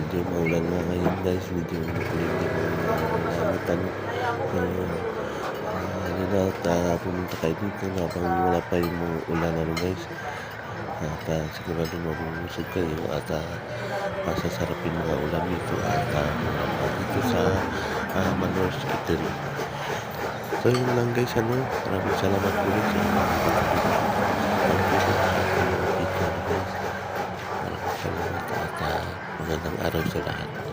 medyo maulan nga ngayon guys, medyo hindi mo nalamutan. So, yun at pumunta tayo dito habang wala pa yung ulan guys. At sigurado mabubusog kayo at masasarap yung mga ulam dito at dito sa Manors Eatery. So yun lang guys, maraming salamat ulit sa mga video guys. Maraming salamat at magandang araw sa lahat.